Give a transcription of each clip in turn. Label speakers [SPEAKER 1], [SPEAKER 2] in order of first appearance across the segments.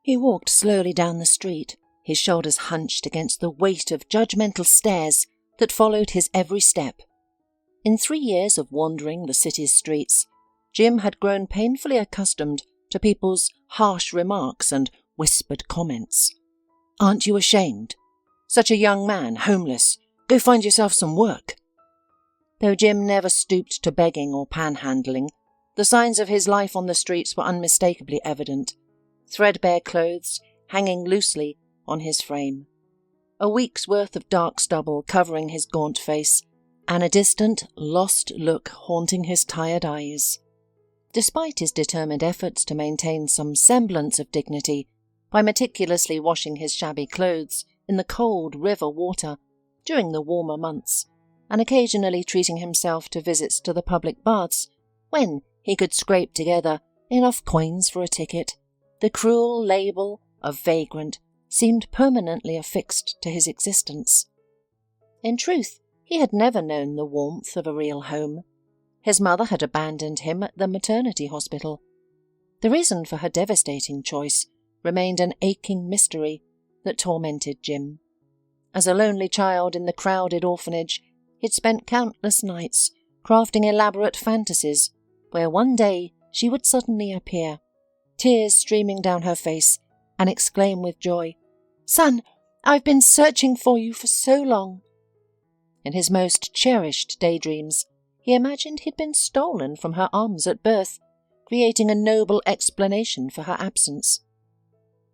[SPEAKER 1] He walked slowly down the street, his shoulders hunched against the weight of judgmental stares that followed his every step. In 3 years of wandering the city's streets, Jim had grown painfully accustomed to people's harsh remarks and whispered comments. "Aren't you ashamed? Such a young man, homeless. Go find yourself some work." Though Jim never stooped to begging or panhandling, the signs of his life on the streets were unmistakably evident. Threadbare clothes hanging loosely on his frame, a week's worth of dark stubble covering his gaunt face, and a distant, lost look haunting his tired eyes. Despite his determined efforts to maintain some semblance of dignity by meticulously washing his shabby clothes in the cold river water during the warmer months, and occasionally treating himself to visits to the public baths when he could scrape together enough coins for a ticket, the cruel label of vagrant seemed permanently affixed to his existence. In truth, he had never known the warmth of a real home. His mother had abandoned him at the maternity hospital. The reason for her devastating choice remained an aching mystery that tormented Jim. As a lonely child in the crowded orphanage, he'd spent countless nights crafting elaborate fantasies where one day she would suddenly appear, tears streaming down her face, and exclaim with joy, "Son, I've been searching for you for so long." In his most cherished daydreams, he imagined he'd been stolen from her arms at birth, creating a noble explanation for her absence.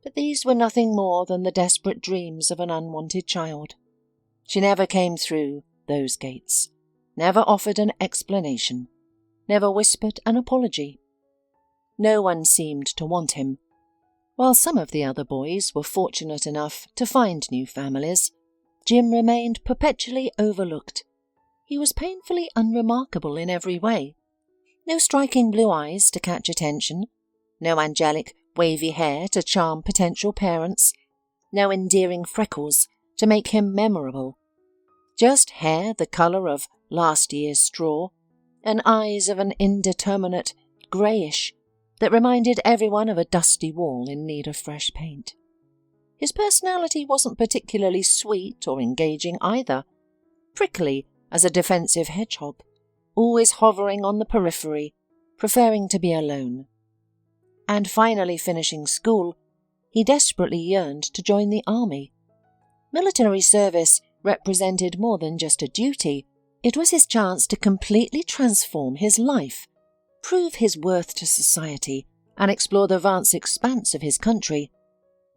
[SPEAKER 1] But these were nothing more than the desperate dreams of an unwanted child. She never came through those gates, never offered an explanation, never whispered an apology. No one seemed to want him. While some of the other boys were fortunate enough to find new families, Jim remained perpetually overlooked. He was painfully unremarkable in every way. No striking blue eyes to catch attention, no angelic, wavy hair to charm potential parents, no endearing freckles to make him memorable. Just hair the colour of last year's straw, and eyes of an indeterminate greyish that reminded everyone of a dusty wall in need of fresh paint. His personality wasn't particularly sweet or engaging either, prickly as a defensive hedgehog, always hovering on the periphery, preferring to be alone. And finally finishing school, he desperately yearned to join the army. Military service represented more than just a duty. It was his chance to completely transform his life, prove his worth to society, and explore the vast expanse of his country.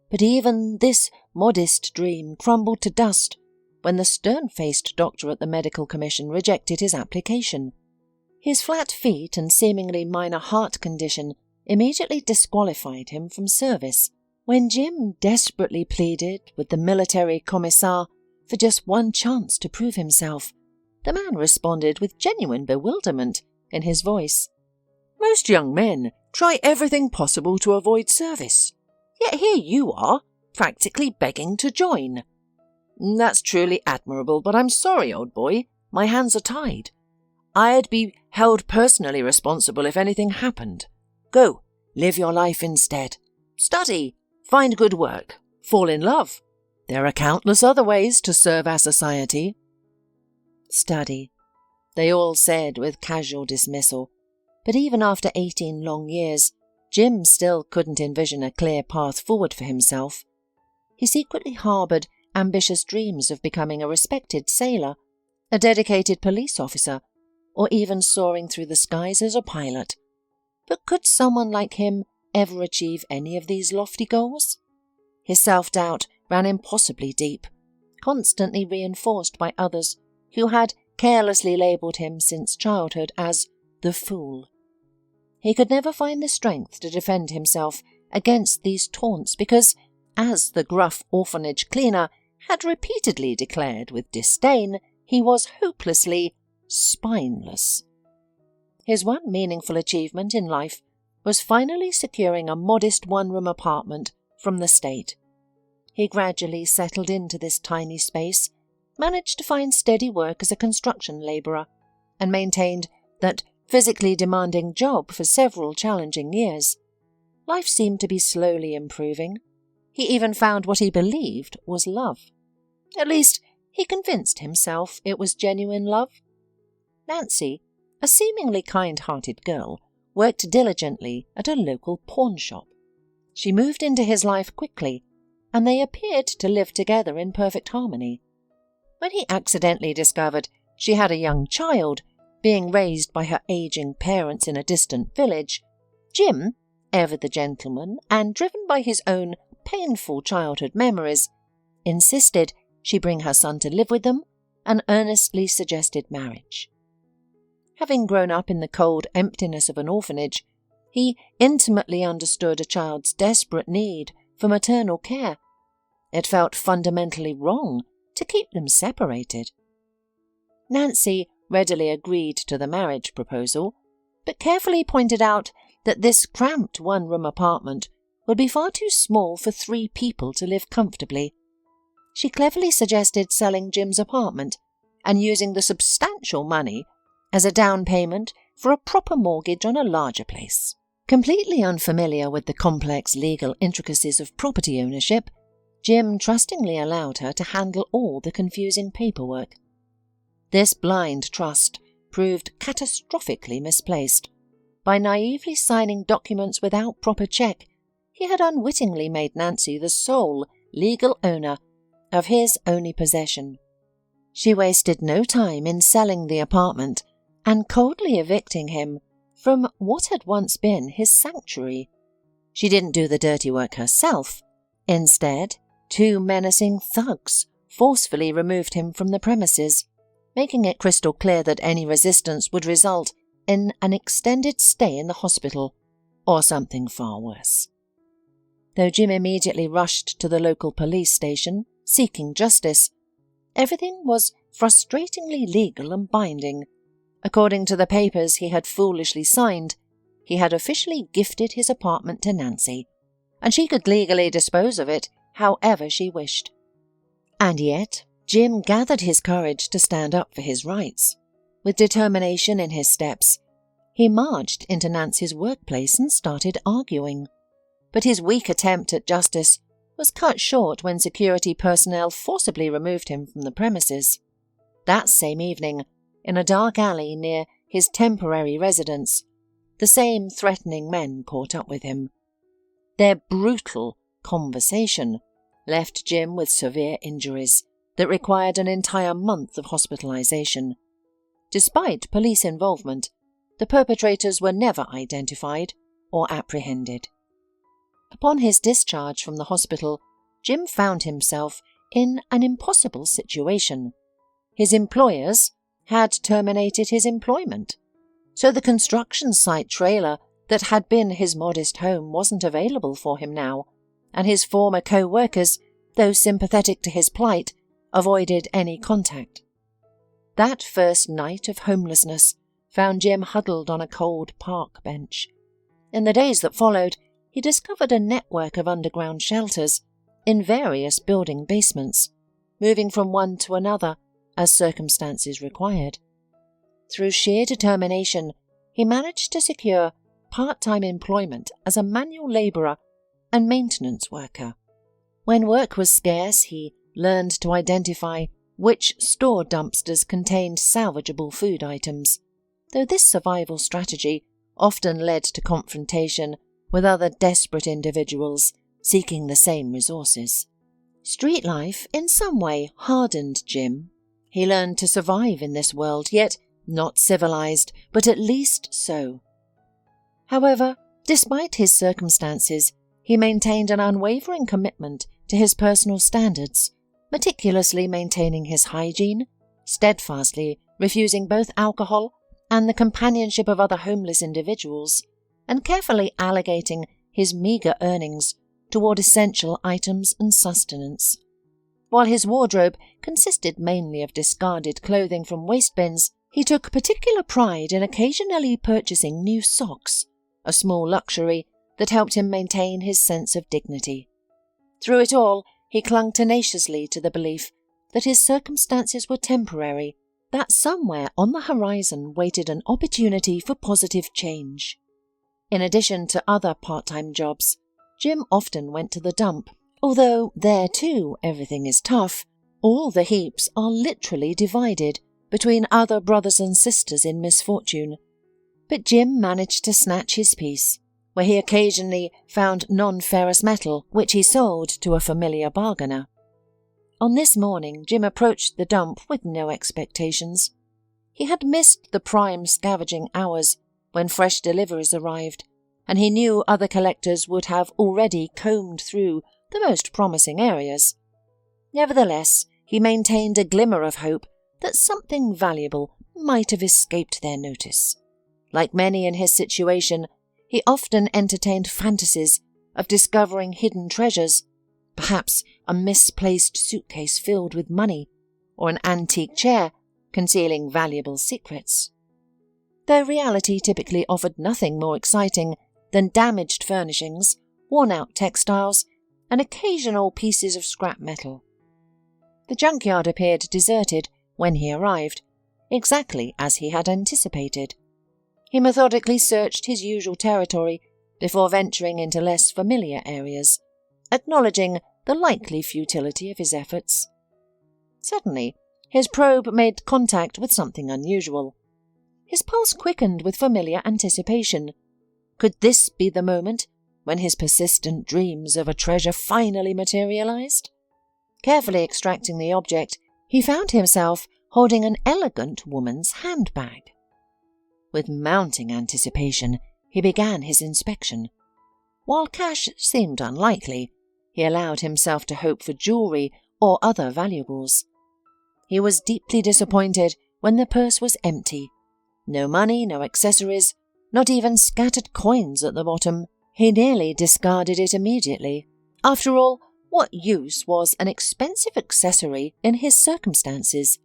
[SPEAKER 1] But even this modest dream crumbled to dust when the stern-faced doctor at the medical commission rejected his application. His flat feet and seemingly minor heart condition immediately disqualified him from service. When Jim desperately pleaded with the military commissar for just one chance to prove himself, the man responded with genuine bewilderment in his voice. "Most young men try everything possible to avoid service. Yet here you are, practically begging to join. That's truly admirable, but I'm sorry, old boy, my hands are tied. I'd be held personally responsible if anything happened. Go, live your life instead. Study, find good work, fall in love. There are countless other ways to serve our society." Study, they all said with casual dismissal, but even after 18 long years, Jim still couldn't envision a clear path forward for himself. He secretly harboured ambitious dreams of becoming a respected sailor, a dedicated police officer, or even soaring through the skies as a pilot. But could someone like him ever achieve any of these lofty goals? His self-doubt ran impossibly deep, constantly reinforced by others who had carelessly labelled him since childhood as the fool. He could never find the strength to defend himself against these taunts because, as the gruff orphanage cleaner had repeatedly declared with disdain, he was hopelessly spineless. His one meaningful achievement in life was finally securing a modest one-room apartment from the state. He gradually settled into this tiny space, managed to find steady work as a construction labourer, and maintained that physically demanding job for several challenging years. life seemed to be slowly improving. He even found what he believed was love. At least, he convinced himself it was genuine love. Nancy, a seemingly kind-hearted girl, worked diligently at a local pawn shop. She moved into his life quickly, and they appeared to live together in perfect harmony. When he accidentally discovered she had a young child being raised by her aging parents in a distant village, Jim, ever the gentleman and driven by his own painful childhood memories, insisted she bring her son to live with them and earnestly suggested marriage. Having grown up in the cold emptiness of an orphanage, he intimately understood a child's desperate need for maternal care. It felt fundamentally wrong to keep them separated. Nancy readily agreed to the marriage proposal, but carefully pointed out that this cramped one-room apartment would be far too small for 3 people to live comfortably. She cleverly suggested selling Jim's apartment and using the substantial money as a down payment for a proper mortgage on a larger place. Completely unfamiliar with the complex legal intricacies of property ownership, Jim trustingly allowed her to handle all the confusing paperwork. This blind trust proved catastrophically misplaced. By naively signing documents without proper check, he had unwittingly made Nancy the sole legal owner of his only possession. She wasted no time in selling the apartment and coldly evicting him from what had once been his sanctuary. She didn't do the dirty work herself. Instead, 2 menacing thugs forcefully removed him from the premises, making it crystal clear that any resistance would result in an extended stay in the hospital, or something far worse. Though Jim immediately rushed to the local police station, seeking justice, everything was frustratingly legal and binding. According to the papers he had foolishly signed, he had officially gifted his apartment to Nancy, and she could legally dispose of it however she wished. And yet, Jim gathered his courage to stand up for his rights. With determination in his steps, he marched into Nancy's workplace and started arguing. But his weak attempt at justice was cut short when security personnel forcibly removed him from the premises. That same evening, in a dark alley near his temporary residence, the same threatening men caught up with him. Their brutal conversation left Jim with severe injuries that required an entire month of hospitalization. Despite police involvement, the perpetrators were never identified or apprehended. Upon his discharge from the hospital, Jim found himself in an impossible situation. His employers had terminated his employment, so the construction site trailer that had been his modest home wasn't available for him now, and his former co-workers, though sympathetic to his plight, avoided any contact. That first night of homelessness found Jim huddled on a cold park bench. In the days that followed, he discovered a network of underground shelters in various building basements, moving from one to another as circumstances required. Through sheer determination, he managed to secure part-time employment as a manual labourer and maintenance worker. When work was scarce, he learned to identify which store dumpsters contained salvageable food items, though this survival strategy often led to confrontation with other desperate individuals seeking the same resources. Street life in some way hardened Jim. He learned to survive in this world, yet not civilized, but at least so. However, despite his circumstances, he maintained an unwavering commitment to his personal standards, meticulously maintaining his hygiene, steadfastly refusing both alcohol and the companionship of other homeless individuals, and carefully allocating his meagre earnings toward essential items and sustenance. While his wardrobe consisted mainly of discarded clothing from waste bins, he took particular pride in occasionally purchasing new socks, a small luxury that helped him maintain his sense of dignity. Through it all, he clung tenaciously to the belief that his circumstances were temporary, that somewhere on the horizon waited an opportunity for positive change. In addition to other part-time jobs, Jim often went to the dump. Although there too everything is tough, all the heaps are literally divided between other brothers and sisters in misfortune. But Jim managed to snatch his piece, where he occasionally found non-ferrous metal which he sold to a familiar bargainer. On this morning, Jim approached the dump with no expectations. He had missed the prime scavenging hours when fresh deliveries arrived, and he knew other collectors would have already combed through the most promising areas. Nevertheless, he maintained a glimmer of hope that something valuable might have escaped their notice. Like many in his situation, he often entertained fantasies of discovering hidden treasures, perhaps a misplaced suitcase filled with money, or an antique chair concealing valuable secrets. Though reality typically offered nothing more exciting than damaged furnishings, worn-out textiles, and occasional pieces of scrap metal. The junkyard appeared deserted when he arrived, exactly as he had anticipated. He methodically searched his usual territory before venturing into less familiar areas, acknowledging the likely futility of his efforts. Suddenly, his probe made contact with something unusual. His pulse quickened with familiar anticipation. Could this be the moment when his persistent dreams of a treasure finally materialized? Carefully extracting the object, he found himself holding an elegant woman's handbag. With mounting anticipation, he began his inspection. While cash seemed unlikely, he allowed himself to hope for jewelry or other valuables. He was deeply disappointed when the purse was empty. No money, no accessories, not even scattered coins at the bottom. He nearly discarded it immediately. After all, what use was an expensive accessory in his circumstances?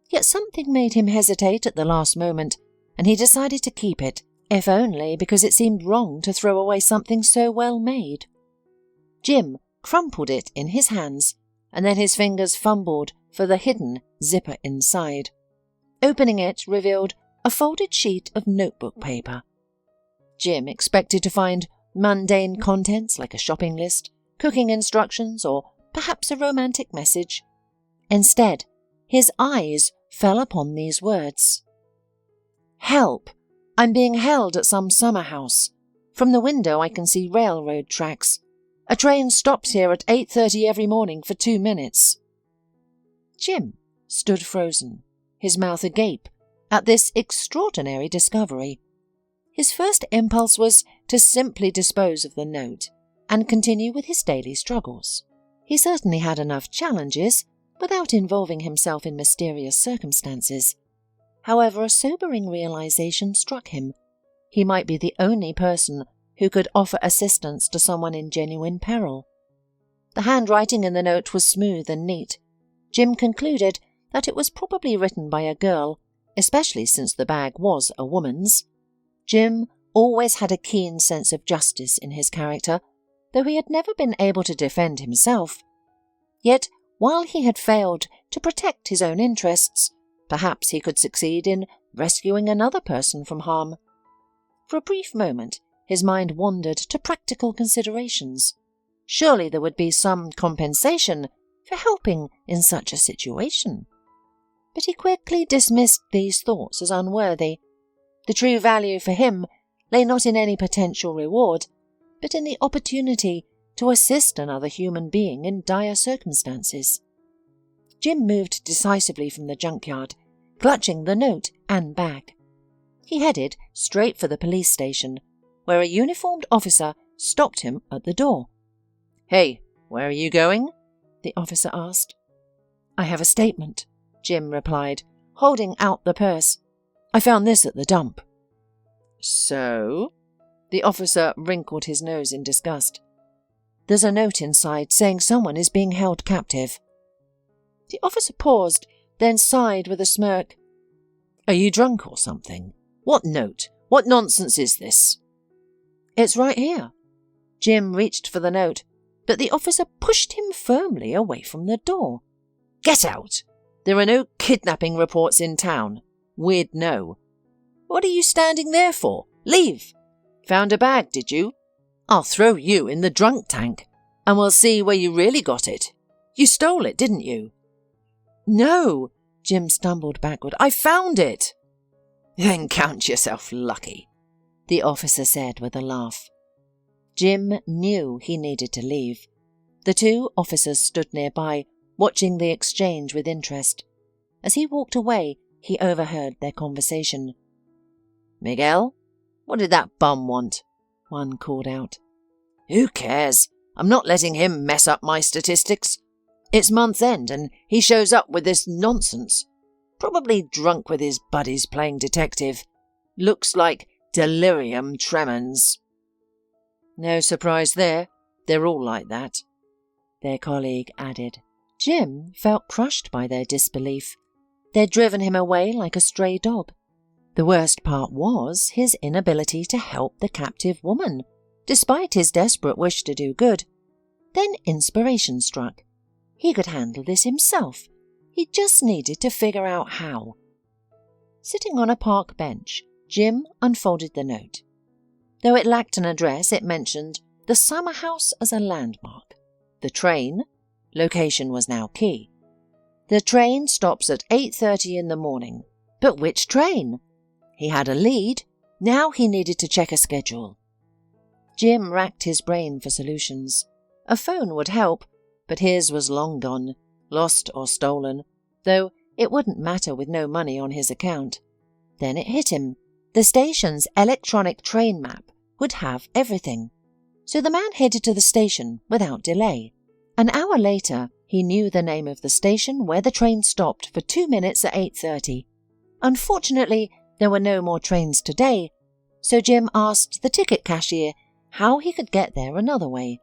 [SPEAKER 1] Yet something made him hesitate at the last moment, and he decided to keep it, if only because it seemed wrong to throw away something so well made. Jim crumpled it in his hands, and then his fingers fumbled for the hidden zipper inside. Opening it revealed a folded sheet of notebook paper. Jim expected to find mundane contents like a shopping list, cooking instructions, or perhaps a romantic message. Instead, his eyes fell upon these words. "Help! I'm being held at some summer house. From the window I can see railroad tracks. A train stops here at 8:30 every morning for 2 minutes. Jim stood frozen, his mouth agape at this extraordinary discovery. His first impulse was to simply dispose of the note and continue with his daily struggles. He certainly had enough challenges without involving himself in mysterious circumstances. However, a sobering realization struck him. He might be the only person who could offer assistance to someone in genuine peril. The handwriting in the note was smooth and neat. Jim concluded that it was probably written by a girl, especially since the bag was a woman's. Jim always had a keen sense of justice in his character, though he had never been able to defend himself. Yet, while he had failed to protect his own interests, perhaps he could succeed in rescuing another person from harm. For a brief moment, his mind wandered to practical considerations. Surely there would be some compensation for helping in such a situation. But he quickly dismissed these thoughts as unworthy. The true value for him lay not in any potential reward, but in the opportunity to assist another human being in dire circumstances. Jim moved decisively from the junkyard, clutching the note and bag. He headed straight for the police station, where a uniformed officer stopped him at the door. "Hey, where are you going?" the officer asked. "I have a statement," Jim replied, holding out the purse. "I found this at the dump." "So?" The officer wrinkled his nose in disgust. "There's a note inside saying someone is being held captive." The officer paused, then sighed with a smirk. "Are you drunk or something? What note? What nonsense is this?" "It's right here." Jim reached for the note, but the officer pushed him firmly away from the door. "Get out! There are no kidnapping reports in town. We'd know. What are you standing there for? Leave!" Found a bag, did you? I'll throw you in the drunk tank, and we'll see where you really got it. You stole it, didn't you?" "No," Jim stumbled backward. "I found it." "Then count yourself lucky," the officer said with a laugh. Jim knew he needed to leave. The two officers stood nearby, watching the exchange with interest. As he walked away, he overheard their conversation. "Miguel, what did that bum want?" one called out. "Who cares? I'm not letting him mess up my statistics. It's month's end and he shows up with this nonsense. Probably drunk with his buddies playing detective. Looks like delirium tremens." "No surprise there. They're all like that," their colleague added. Jim felt crushed by their disbelief. They'd driven him away like a stray dog. The worst part was his inability to help the captive woman, despite his desperate wish to do good. Then inspiration struck. He could handle this himself. He just needed to figure out how. Sitting on a park bench, Jim unfolded the note. Though it lacked an address, it mentioned the summer house as a landmark. The train, location was now key. The train stops at 8:30 in the morning. But which train? He had a lead. Now he needed to check a schedule. Jim racked his brain for solutions. A phone would help, but his was long gone, lost or stolen, though it wouldn't matter with no money on his account. Then it hit him. The station's electronic train map would have everything. So the man headed to the station without delay. An hour later, he knew the name of the station where the train stopped for 2 minutes at 8:30. Unfortunately, there were no more trains today, so Jim asked the ticket cashier how he could get there another way.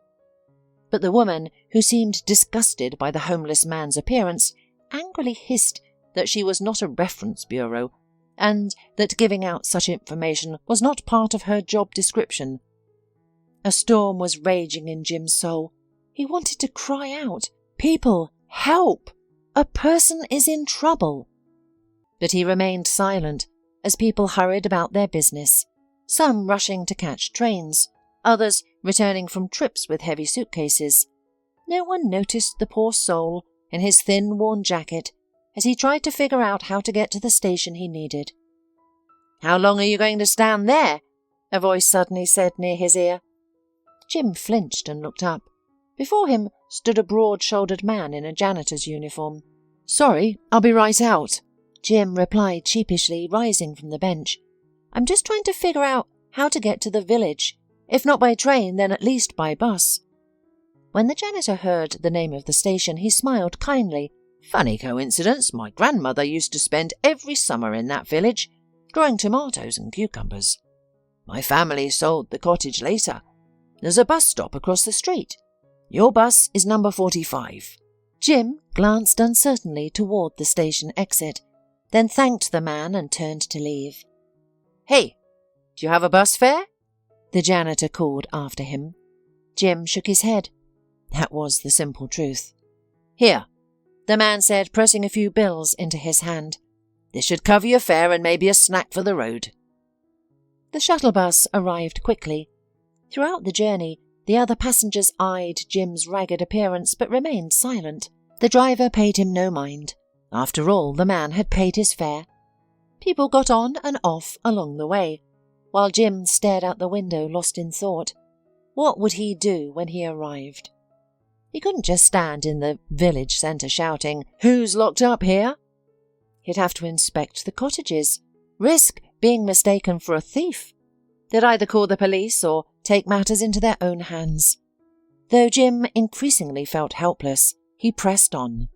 [SPEAKER 1] But the woman, who seemed disgusted by the homeless man's appearance, angrily hissed that she was not a reference bureau and that giving out such information was not part of her job description. A storm was raging in Jim's soul. He wanted to cry out, "People, help! A person is in trouble!" But he remained silent as people hurried about their business, some rushing to catch trains, others returning from trips with heavy suitcases. No one noticed the poor soul in his thin, worn jacket as he tried to figure out how to get to the station he needed. "How long are you going to stand there?" a voice suddenly said near his ear. Jim flinched and looked up. Before him stood a broad-shouldered man in a janitor's uniform. "Sorry, I'll be right out," Jim replied sheepishly, rising from the bench. "I'm just trying to figure out how to get to the village. If not by train, then at least by bus." When the janitor heard the name of the station, he smiled kindly. "Funny coincidence, my grandmother used to spend every summer in that village, growing tomatoes and cucumbers. My family sold the cottage later. There's a bus stop across the street. Your bus is number 45. Jim glanced uncertainly toward the station exit, then thanked the man and turned to leave. "Hey, do you have a bus fare?" the janitor called after him. Jim shook his head. That was the simple truth. "Here," the man said, pressing a few bills into his hand. "This should cover your fare and maybe a snack for the road." The shuttle bus arrived quickly. Throughout the journey, the other passengers eyed Jim's ragged appearance but remained silent. The driver paid him no mind. After all, the man had paid his fare. People got on and off along the way, while Jim stared out the window, lost in thought. What would he do when he arrived? He couldn't just stand in the village centre shouting, "Who's locked up here?" He'd have to inspect the cottages, risk being mistaken for a thief. They'd either call the police or take matters into their own hands. Though Jim increasingly felt helpless, he pressed on.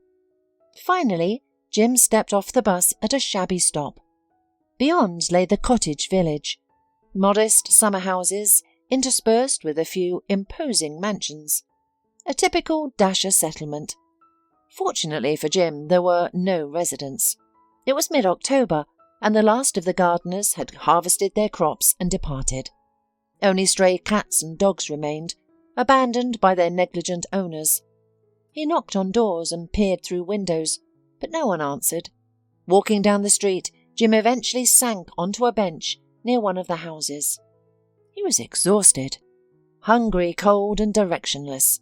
[SPEAKER 1] Finally, Jim stepped off the bus at a shabby stop. Beyond lay the cottage village, modest summer houses interspersed with a few imposing mansions. A typical Dasher settlement. Fortunately for Jim, there were no residents. It was mid-October, and the last of the gardeners had harvested their crops and departed. Only stray cats and dogs remained, abandoned by their negligent owners. He knocked on doors and peered through windows, but no one answered. Walking down the street, Jim eventually sank onto a bench near one of the houses. He was exhausted, hungry, cold and directionless.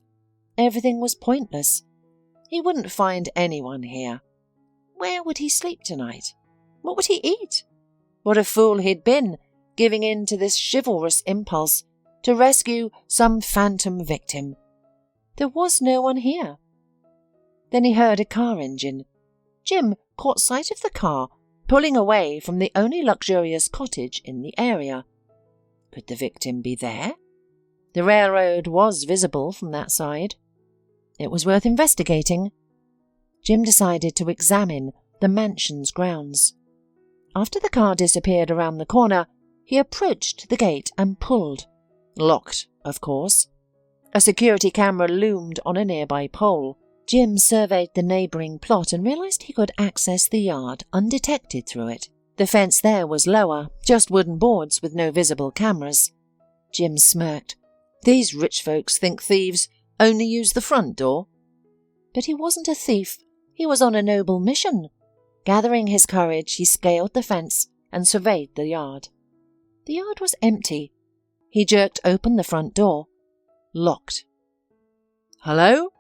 [SPEAKER 1] Everything was pointless. He wouldn't find anyone here. Where would he sleep tonight? What would he eat? What a fool he'd been, giving in to this chivalrous impulse to rescue some phantom victim. There was no one here. Then he heard a car engine. Jim caught sight of the car, pulling away from the only luxurious cottage in the area. Could the victim be there? The railroad was visible from that side. It was worth investigating. Jim decided to examine the mansion's grounds. After the car disappeared around the corner, he approached the gate and pulled. Locked, of course. A security camera loomed on a nearby pole. Jim surveyed the neighbouring plot and realised he could access the yard undetected through it. The fence there was lower, just wooden boards with no visible cameras. Jim smirked. These rich folks think thieves only use the front door. But he wasn't a thief. He was on a noble mission. Gathering his courage, he scaled the fence and surveyed the yard. The yard was empty. He jerked open the front door. Locked. "Hello?"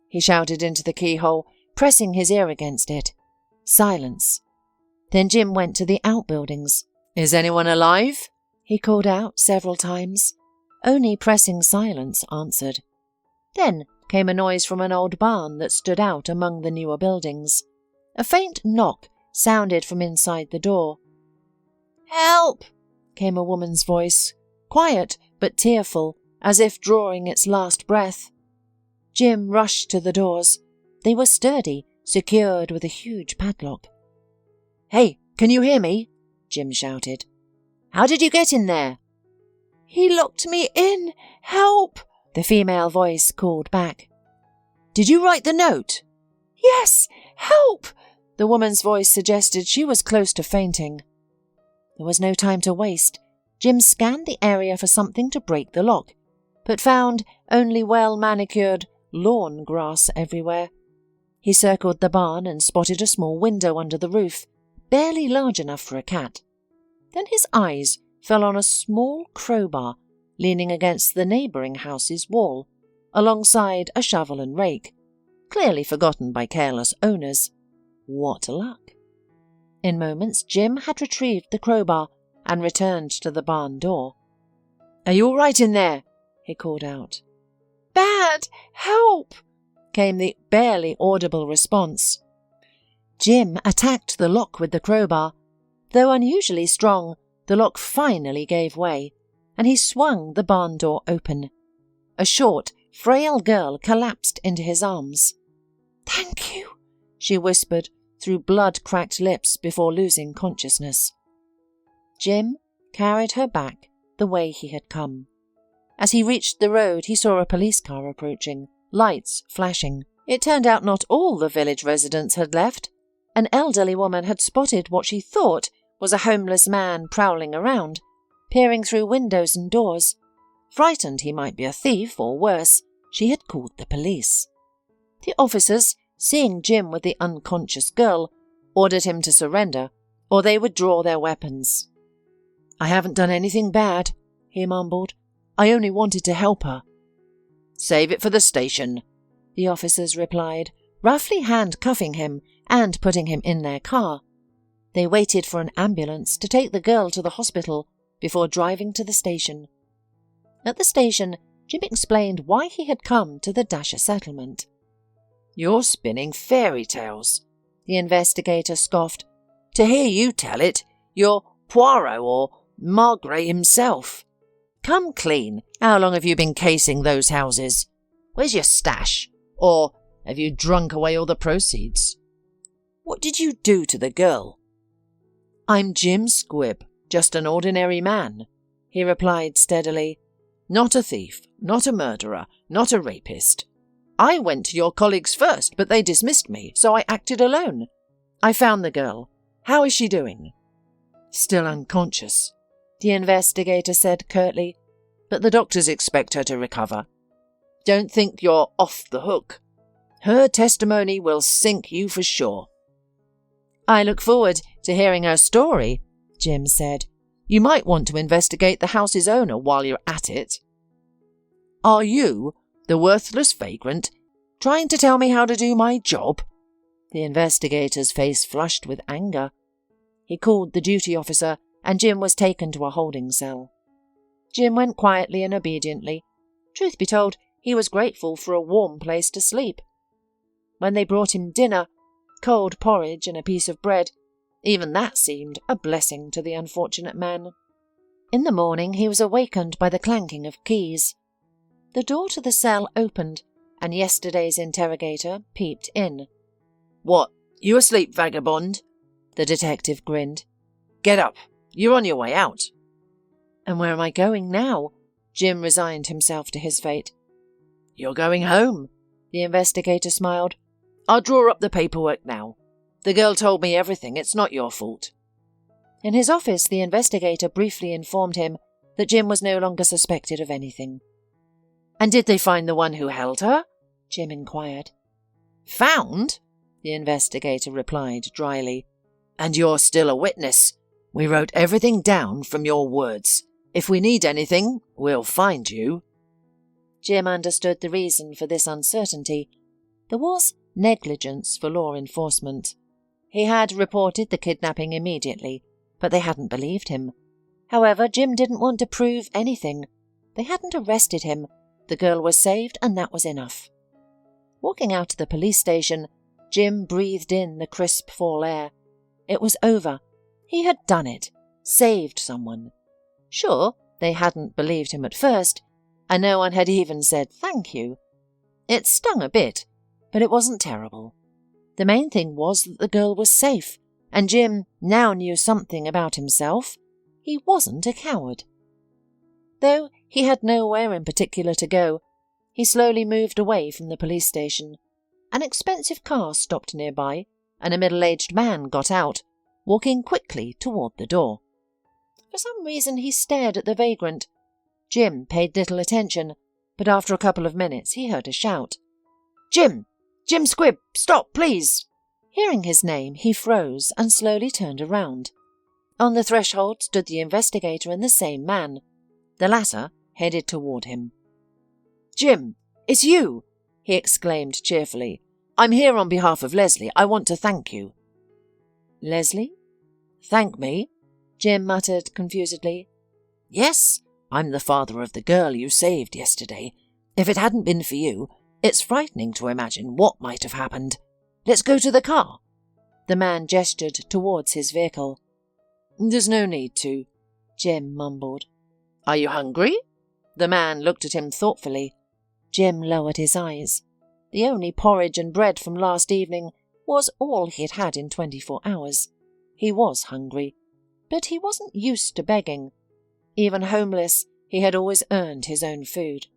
[SPEAKER 1] he shouted into the keyhole, pressing his ear against it. Silence. Then Jim went to the outbuildings. "Is anyone alive?" he called out several times. Only pressing silence answered. Then came a noise from an old barn that stood out among the newer buildings. A faint knock sounded from inside the door. "Help!" came a woman's voice, quiet but tearful, as if drawing its last breath. Jim rushed to the doors. They were sturdy, secured with a huge padlock. "Hey, can you hear me?" Jim shouted. "How did you get in there?" "He locked me in. Help!" the female voice called back. "Did you write the note?" "Yes, help!" The woman's voice suggested she was close to fainting. There was no time to waste. Jim scanned the area for something to break the lock, but found only well-manicured lawn grass everywhere. He circled the barn and spotted a small window under the roof, barely large enough for a cat. Then his eyes fell on a small crowbar leaning against the neighbouring house's wall, alongside a shovel and rake, clearly forgotten by careless owners. What luck! In moments, Jim had retrieved the crowbar and returned to the barn door. "Are you all right in there?" he called out. "Bad! Help!" came the barely audible response. Jim attacked the lock with the crowbar. Though unusually strong, the lock finally gave way, and he swung the barn door open. A short, frail girl collapsed into his arms. "Thank you," she whispered through blood-cracked lips before losing consciousness. Jim carried her back the way he had come. As he reached the road, he saw a police car approaching, lights flashing. It turned out not all the village residents had left. An elderly woman had spotted what she thought was a homeless man prowling around, peering through windows and doors. Frightened he might be a thief or worse, she had called the police. The officers, seeing Jim with the unconscious girl, ordered him to surrender, or they would draw their weapons. "I haven't done anything bad," he mumbled. "I only wanted to help her." "Save it for the station," the officers replied, roughly handcuffing him and putting him in their car. They waited for an ambulance to take the girl to the hospital before driving to the station. At the station, Jim explained why he had come to the Dasher settlement. "You're spinning fairy tales," the investigator scoffed. "To hear you tell it, you're Poirot or Maigret himself. Come clean, how long have you been casing those houses? Where's your stash? Or have you drunk away all the proceeds? What did you do to the girl?" "I'm Jim Squibb, just an ordinary man," he replied steadily. "Not a thief, not a murderer, not a rapist. I went to your colleagues first, but they dismissed me, so I acted alone. I found the girl. How is she doing?" "Still unconscious," the investigator said curtly, "but the doctors expect her to recover. Don't think you're off the hook. Her testimony will sink you for sure." "I look forward to hearing her story," Jim said.
[SPEAKER 2] You might want to investigate the house's owner while you're at it. Are you, the worthless vagrant, trying to tell me how to do my job?"
[SPEAKER 1] The investigator's face flushed with anger. He called the duty officer, and Jim was taken to a holding cell. Jim went quietly and obediently. Truth be told, he was grateful for a warm place to sleep. When they brought him dinner, cold porridge and a piece of bread, even that seemed a blessing to the unfortunate man. In the morning he was awakened by the clanking of keys. The door to the cell opened, and yesterday's interrogator peeped in.
[SPEAKER 2] "What, you asleep, vagabond?"
[SPEAKER 1] The detective grinned.
[SPEAKER 2] "Get up, you're on your way out."
[SPEAKER 1] "And where am I going now?" Jim resigned himself to his fate.
[SPEAKER 2] "You're going home,"
[SPEAKER 1] the investigator smiled.
[SPEAKER 2] "I'll draw up the paperwork now. The girl told me everything, it's not your fault."
[SPEAKER 1] In his office, the investigator briefly informed him that Jim was no longer suspected of anything.
[SPEAKER 2] "And did they find the one who held her?"
[SPEAKER 1] Jim inquired.
[SPEAKER 2] "Found?" the investigator replied dryly. "And you're still a witness. We wrote everything down from your words. If we need anything, we'll find you."
[SPEAKER 1] Jim understood the reason for this uncertainty. There was negligence for law enforcement. He had reported the kidnapping immediately, but they hadn't believed him. However, Jim didn't want to prove anything. They hadn't arrested him. The girl was saved, and that was enough. Walking out to the police station, Jim breathed in the crisp fall air. It was over. He had done it. Saved someone. Sure, they hadn't believed him at first, and no one had even said thank you. It stung a bit, but it wasn't terrible. The main thing was that the girl was safe, and Jim now knew something about himself. He wasn't a coward. Though he had nowhere in particular to go, he slowly moved away from the police station. An expensive car stopped nearby, and a middle-aged man got out, walking quickly toward the door. For some reason he stared at the vagrant. Jim paid little attention, but after a couple of minutes he heard a shout.
[SPEAKER 2] "Jim! Jim Squibb! Stop, please!"
[SPEAKER 1] Hearing his name, he froze and slowly turned around. On the threshold stood the investigator and the same man. The latter headed toward him.
[SPEAKER 2] "Jim, it's you!" he exclaimed cheerfully. "I'm here on behalf of Leslie. I want to thank you."
[SPEAKER 1] "Leslie?"
[SPEAKER 2] "Thank me?"
[SPEAKER 1] Jim muttered confusedly.
[SPEAKER 2] "Yes, I'm the father of the girl you saved yesterday. If it hadn't been for you, it's frightening to imagine what might have happened. Let's go to the car."
[SPEAKER 1] The man gestured towards his vehicle.
[SPEAKER 2] "There's no need to,"
[SPEAKER 1] Jim mumbled.
[SPEAKER 2] "Are you hungry?"
[SPEAKER 1] The man looked at him thoughtfully. Jim lowered his eyes. The only porridge and bread from last evening was all he'd had in 24 hours. He was hungry, but he wasn't used to begging. Even homeless, he had always earned his own food.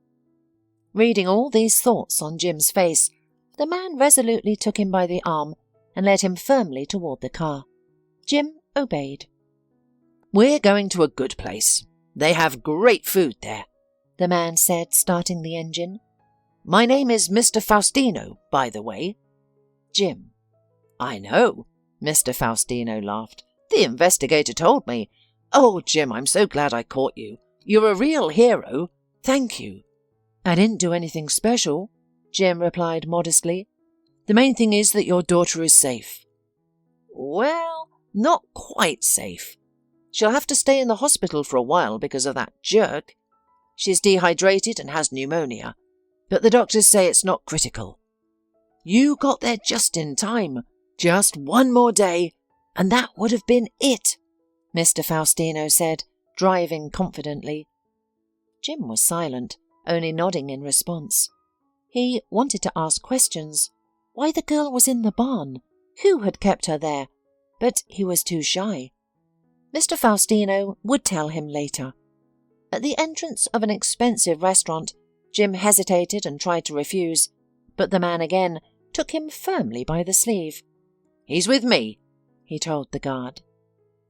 [SPEAKER 1] Reading all these thoughts on Jim's face, the man resolutely took him by the arm and led him firmly toward the car. Jim obeyed.
[SPEAKER 2] "We're going to a good place. They have great food there,"
[SPEAKER 1] the man said, starting the engine.
[SPEAKER 2] "My name is Mr. Faustino, by the way."
[SPEAKER 1] "Jim."
[SPEAKER 2] "I know," Mr. Faustino laughed. "The investigator told me. Oh, Jim, I'm so glad I caught you. You're a real hero. Thank you."
[SPEAKER 1] "I didn't do anything special," Jim replied modestly.
[SPEAKER 2] "The main thing is that your daughter is safe." "Well, not quite safe. She'll have to stay in the hospital for a while because of that jerk. She's dehydrated and has pneumonia, but the doctors say it's not critical. You got there just in time. Just one more day, and that would have been it,"
[SPEAKER 1] Mr. Faustino said, driving confidently. Jim was silent, only nodding in response. He wanted to ask questions. Why the girl was in the barn? Who had kept her there? But he was too shy. Mr. Faustino would tell him later. At the entrance of an expensive restaurant, Jim hesitated and tried to refuse, but the man again took him firmly by the sleeve.
[SPEAKER 2] "He's with me,"
[SPEAKER 1] he told the guard.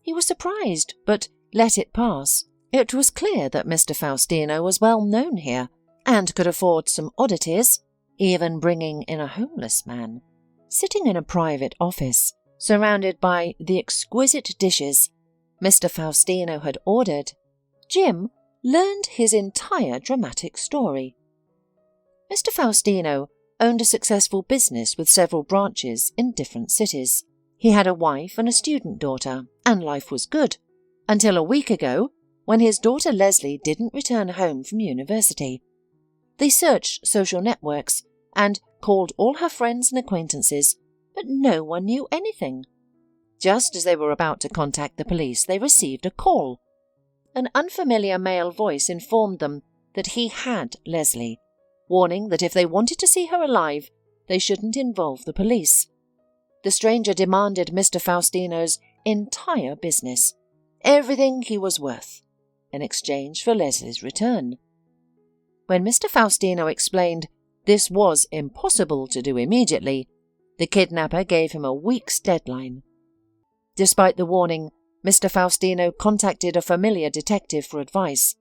[SPEAKER 1] He was surprised, but let it pass. It was clear that Mr. Faustino was well known here, and could afford some oddities, even bringing in a homeless man. Sitting in a private office, surrounded by the exquisite dishes, Mr. Faustino had ordered, Jim learned his entire dramatic story. Mr. Faustino owned a successful business with several branches in different cities. He had a wife and a student daughter, and life was good, until a week ago, when his daughter Leslie didn't return home from university. They searched social networks and called all her friends and acquaintances, but no one knew anything. Just as they were about to contact the police, they received a call. An unfamiliar male voice informed them that he had Leslie, warning that if they wanted to see her alive, they shouldn't involve the police. The stranger demanded Mr. Faustino's entire business, everything he was worth, in exchange for Leslie's return. When Mr. Faustino explained this was impossible to do immediately, the kidnapper gave him a week's deadline. Despite the warning, Mr. Faustino contacted a familiar detective for advice.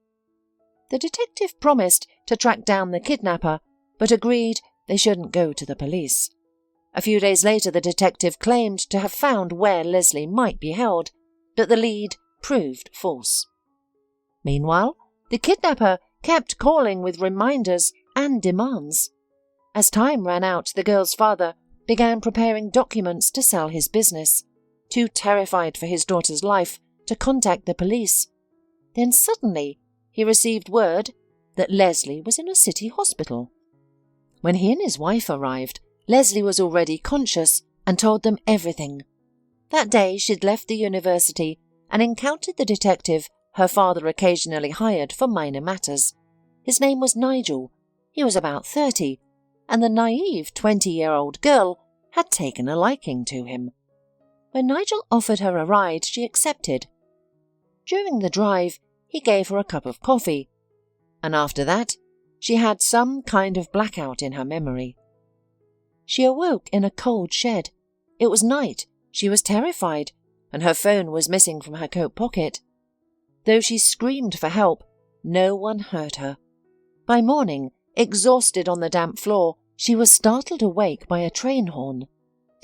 [SPEAKER 1] The detective promised to track down the kidnapper, but agreed they shouldn't go to the police. A few days later, the detective claimed to have found where Leslie might be held, but the lead proved false. Meanwhile, the kidnapper kept calling with reminders and demands. As time ran out, the girl's father began preparing documents to sell his business, too terrified for his daughter's life to contact the police. Then suddenly, he received word that Leslie was in a city hospital. When he and his wife arrived, Leslie was already conscious and told them everything. That day she'd left the university and encountered the detective her father occasionally hired for minor matters. His name was Nigel. He was about 30, and the naive 20-year-old girl had taken a liking to him. When Nigel offered her a ride, she accepted. During the drive, he gave her a cup of coffee, and after that, she had some kind of blackout in her memory. She awoke in a cold shed. It was night, she was terrified, and her phone was missing from her coat pocket. Though she screamed for help, no one heard her. By morning, exhausted on the damp floor, she was startled awake by a train horn.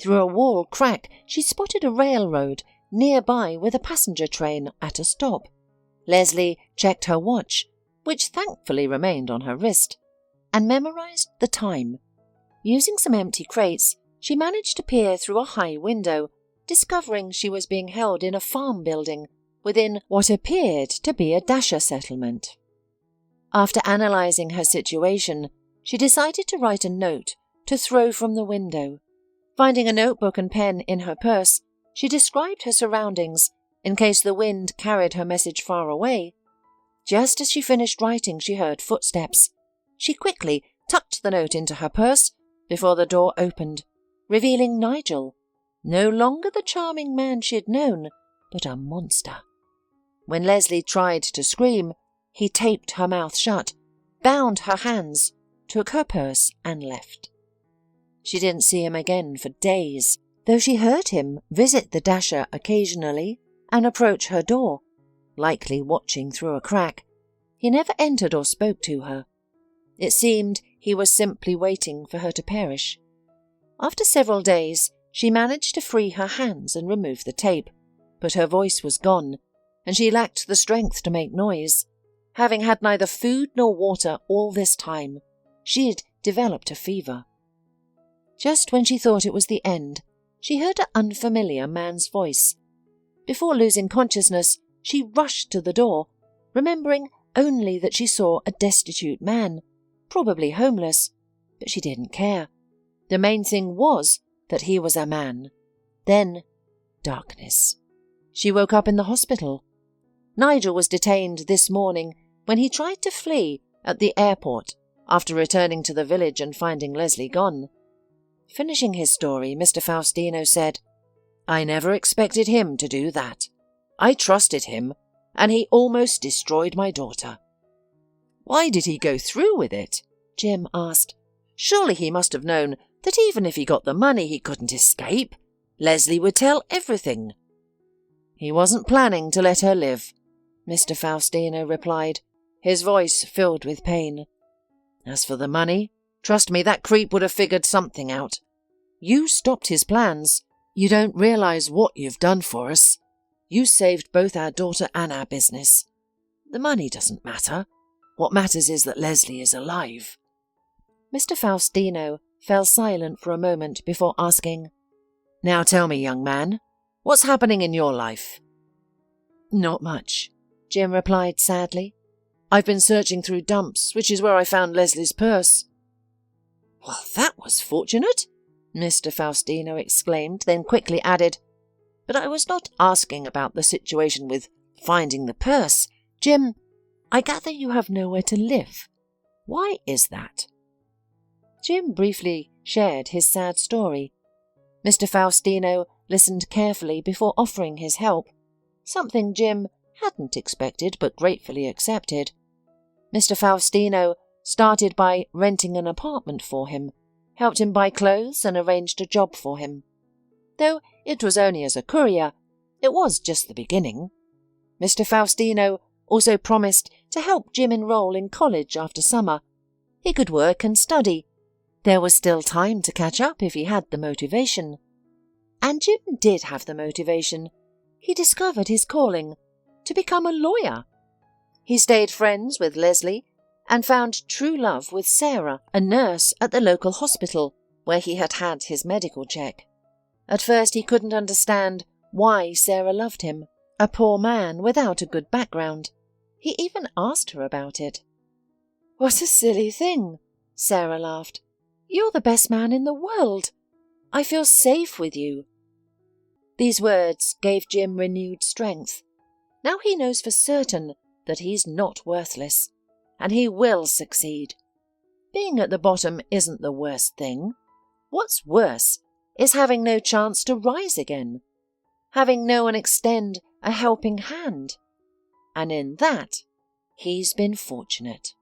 [SPEAKER 1] Through a wall crack, she spotted a railroad nearby with a passenger train at a stop. Leslie checked her watch, which thankfully remained on her wrist, and memorized the time. Using some empty crates, she managed to peer through a high window, discovering she was being held in a farm building within what appeared to be a Dasher settlement. After analysing her situation, she decided to write a note to throw from the window. Finding a notebook and pen in her purse, she described her surroundings in case the wind carried her message far away. Just as she finished writing, she heard footsteps. She quickly tucked the note into her purse before the door opened, revealing Nigel, no longer the charming man she had known, but a monster. When Leslie tried to scream, he taped her mouth shut, bound her hands, took her purse and left. She didn't see him again for days, though she heard him visit the Dasher occasionally and approach her door, likely watching through a crack. He never entered or spoke to her. It seemed he was simply waiting for her to perish. After several days, she managed to free her hands and remove the tape, but her voice was gone, and she lacked the strength to make noise. Having had neither food nor water all this time, she had developed a fever. Just when she thought it was the end, she heard an unfamiliar man's voice. Before losing consciousness, she rushed to the door, remembering only that she saw a destitute man, probably homeless, but she didn't care. The main thing was that he was a man. Then, darkness. She woke up in the hospital. Nigel was detained this morning when he tried to flee at the airport after returning to the village and finding Leslie gone. Finishing his story, Mr. Faustino said, "I never expected him to do that. I trusted him, and he almost destroyed my daughter." "Why did he go through with it?" Jim asked. "Surely he must have known that even if he got the money, he couldn't escape. Leslie would tell everything." "He wasn't planning to let her live," Mr. Faustino replied, his voice filled with pain. "As for the money, trust me, that creep would have figured something out. You stopped his plans. You don't realize what you've done for us.
[SPEAKER 2] You saved both our daughter and our business. The money doesn't matter. What matters is that Leslie is alive."
[SPEAKER 1] Mr. Faustino fell silent for a moment before asking,
[SPEAKER 2] "Now tell me, young man, what's happening in your life?"
[SPEAKER 1] "Not much," Jim replied sadly.
[SPEAKER 2] "I've been searching through dumps, which is where I found Leslie's purse."
[SPEAKER 1] "Well, that was fortunate," Mr. Faustino exclaimed, then quickly added, "But I was not asking about the situation with finding the purse. Jim, I gather you have nowhere to live. Why is that?" Jim briefly shared his sad story. Mr. Faustino listened carefully before offering his help, something Jim hadn't expected but gratefully accepted. Mr. Faustino started by renting an apartment for him, helped him buy clothes and arranged a job for him. Though it was only as a courier, it was just the beginning. Mr. Faustino also promised to help Jim enroll in college after summer. He could work and study. There was still time to catch up if he had the motivation. And Jim did have the motivation. He discovered his calling, to become a lawyer. He stayed friends with Leslie and found true love with Sarah, a nurse at the local hospital where he had had his medical check. At first he couldn't understand why Sarah loved him, a poor man without a good background. He even asked her about it. "What a silly thing," Sarah laughed. "You're the best man in the world. I feel safe with you." These words gave Jim renewed strength. Now he knows for certain that he's not worthless, and he will succeed. Being at the bottom isn't the worst thing. What's worse is having no chance to rise again, having no one extend a helping hand. And in that, he's been fortunate.